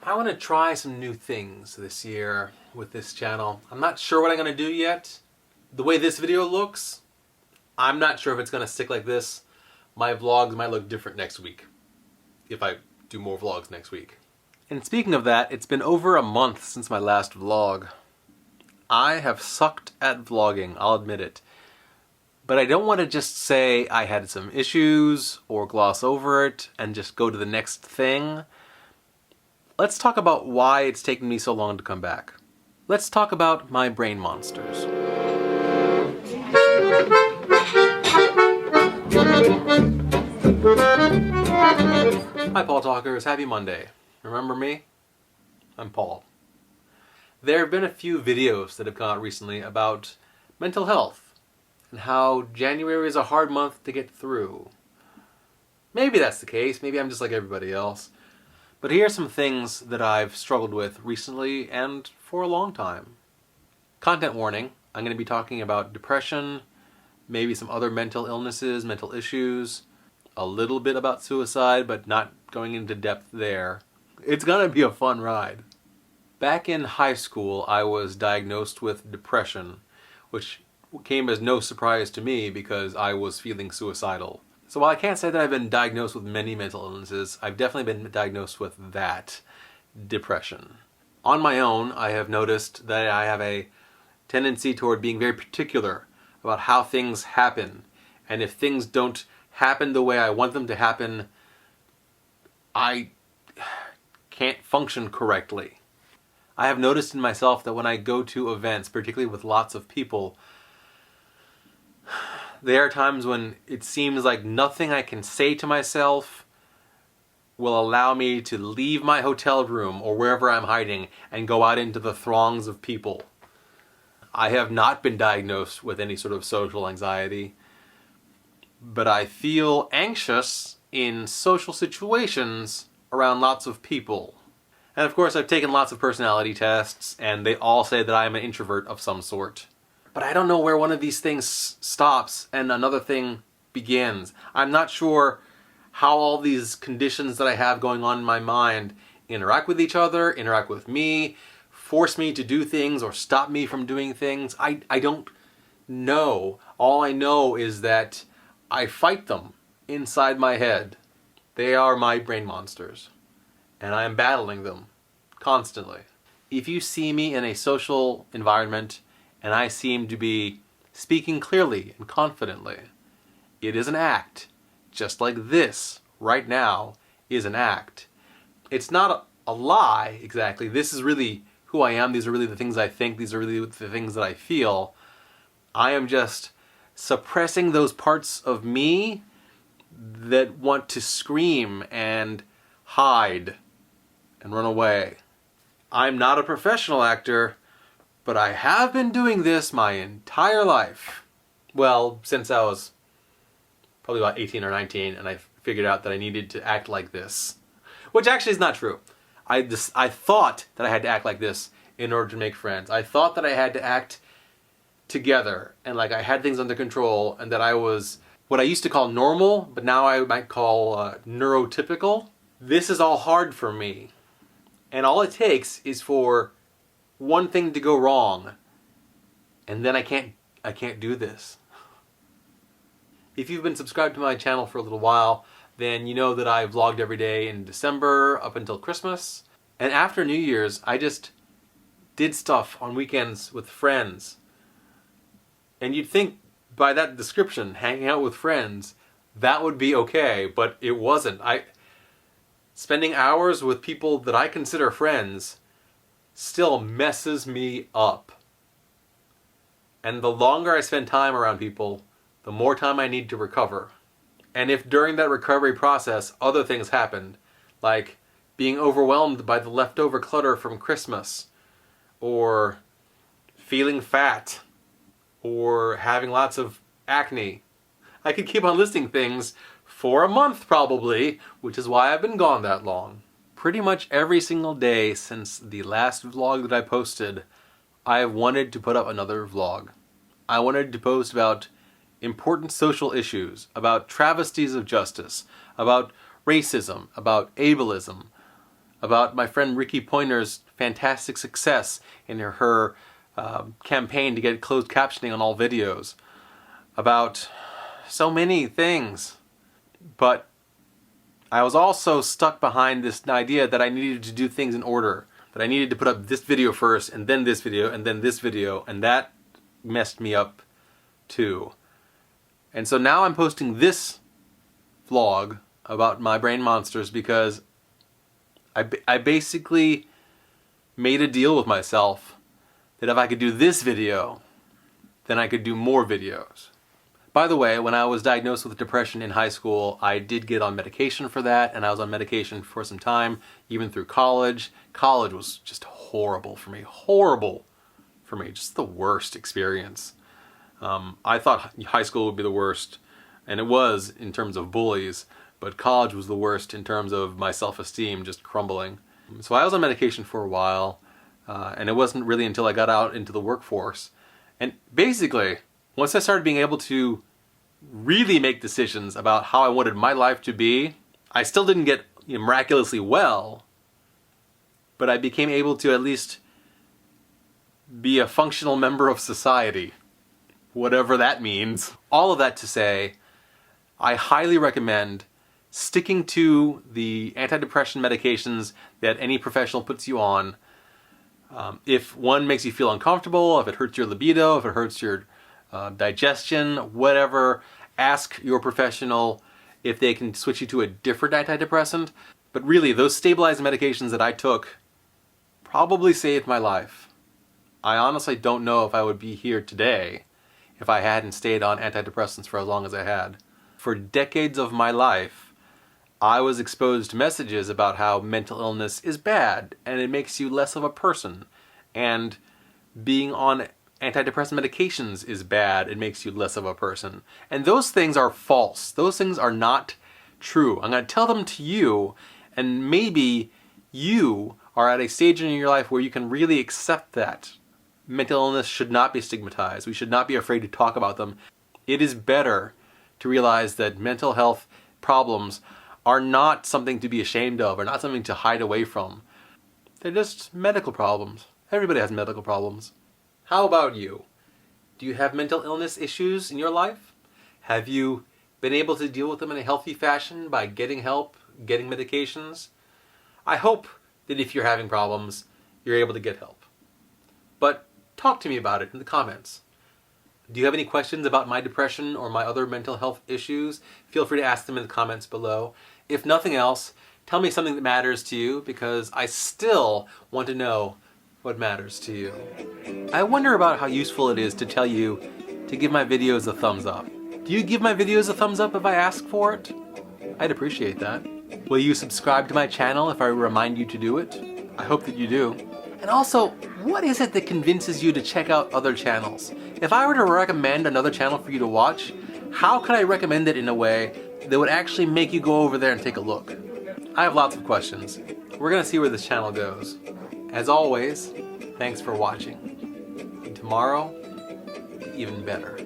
I want to try some new things this year with this channel. I'm not sure what I'm going to do yet. The way this video looks, I'm not sure if it's going to stick like this. My vlogs might look different next week, if I do more vlogs next week. And speaking of that, it's been over a month since my last vlog. I have sucked at vlogging, I'll admit it. But I don't want to just say I had some issues or gloss over it and just go to the next thing. Let's talk about why it's taken me so long to come back. Let's talk about my brain monsters. Hi Paul Talkers, happy Monday. Remember me? I'm Paul. There have been a few videos that have come out recently about mental health and how January is a hard month to get through. Maybe that's the case, maybe I'm just like everybody else. But here are some things that I've struggled with recently and for a long time. Content warning, I'm going to be talking about depression, maybe some other mental illnesses, mental issues, a little bit about suicide, but not going into depth there. It's going to be a fun ride. Back in high school, I was diagnosed with depression, which came as no surprise to me because I was feeling suicidal. So while I can't say that I've been diagnosed with many mental illnesses, I've definitely been diagnosed with that, depression. On my own, I have noticed that I have a tendency toward being very particular about how things happen. And if things don't happen the way I want them to happen, I can't function correctly. I have noticed in myself that when I go to events, particularly with lots of people, there are times when it seems like nothing I can say to myself will allow me to leave my hotel room or wherever I'm hiding and go out into the throngs of people. I have not been diagnosed with any sort of social anxiety, but I feel anxious in social situations around lots of people. And of course, I've taken lots of personality tests, and they all say that I am an introvert of some sort. But I don't know where one of these things stops and another thing begins. I'm not sure how all these conditions that I have going on in my mind interact with each other, interact with me, force me to do things or stop me from doing things. I don't know. All I know is that I fight them inside my head. They are my brain monsters, and I am battling them constantly. If you see me in a social environment and I seem to be speaking clearly and confidently, it is an act. Just like this, right now, is an act. It's not a lie, exactly. This is really who I am. These are really the things I think. These are really the things that I feel. I am just suppressing those parts of me that want to scream and hide and run away. I'm not a professional actor, but I have been doing this my entire life. Well, since I was probably about 18 or 19, and I figured out that I needed to act like this. Which actually is not true. I thought that I had to act like this in order to make friends. I thought that I had to act together, and like I had things under control, and that I was what I used to call normal, but now I might call neurotypical. This is all hard for me. And all it takes is for one thing to go wrong, and then I can't do this. If you've been subscribed to my channel for a little while, then you know that I vlogged every day in December up until Christmas. And after New Year's, I just did stuff on weekends with friends. And you'd think by that description, hanging out with friends, that would be okay, but it wasn't. Spending hours with people that I consider friends still messes me up. And the longer I spend time around people, the more time I need to recover. And if during that recovery process other things happened, like being overwhelmed by the leftover clutter from Christmas, or feeling fat, or having lots of acne, I could keep on listing things for a month probably, which is why I've been gone that long. Pretty much every single day since the last vlog that I posted, I have wanted to put up another vlog. I wanted to post about important social issues, about travesties of justice, about racism, about ableism, about my friend Ricky Pointer's fantastic success in her campaign to get closed captioning on all videos, about so many things. But I was also stuck behind this idea that I needed to do things in order, that I needed to put up this video first, and then this video, and then this video, and that messed me up too. And so now I'm posting this vlog about my brain monsters because I basically made a deal with myself that if I could do this video, then I could do more videos. By the way, when I was diagnosed with depression in high school, I did get on medication for that, and I was on medication for some time, even through college. College was just horrible for me. Horrible for me. Just the worst experience. I thought high school would be the worst, and it was in terms of bullies, but college was the worst in terms of my self-esteem just crumbling. So I was on medication for a while, and it wasn't really until I got out into the workforce. And basically, once I started being able to really make decisions about how I wanted my life to be, I still didn't get miraculously well, but I became able to at least be a functional member of society, whatever that means. All of that to say, I highly recommend sticking to the antidepressant medications that any professional puts you on. If one makes you feel uncomfortable, if it hurts your libido, if it hurts your digestion, whatever, ask your professional if they can switch you to a different antidepressant. But really, those stabilizing medications that I took probably saved my life. I honestly don't know if I would be here today if I hadn't stayed on antidepressants for as long as I had. For decades of my life, I was exposed to messages about how mental illness is bad and it makes you less of a person, and being on antidepressant medications is bad, it makes you less of a person. And those things are false. Those things are not true. I'm going to tell them to you, and maybe you are at a stage in your life where you can really accept that. Mental illness should not be stigmatized. We should not be afraid to talk about them. It is better to realize that mental health problems are not something to be ashamed of, or not something to hide away from. They're just medical problems. Everybody has medical problems. How about you? Do you have mental illness issues in your life? Have you been able to deal with them in a healthy fashion by getting help, getting medications? I hope that if you're having problems, you're able to get help. But talk to me about it in the comments. Do you have any questions about my depression or my other mental health issues? Feel free to ask them in the comments below. If nothing else, tell me something that matters to you, because I still want to know what matters to you. I wonder about how useful it is to tell you to give my videos a thumbs up. Do you give my videos a thumbs up if I ask for it? I'd appreciate that. Will you subscribe to my channel if I remind you to do it? I hope that you do. And also, what is it that convinces you to check out other channels? If I were to recommend another channel for you to watch, how could I recommend it in a way that would actually make you go over there and take a look? I have lots of questions. We're gonna see where this channel goes. As always, thanks for watching. And tomorrow, even better.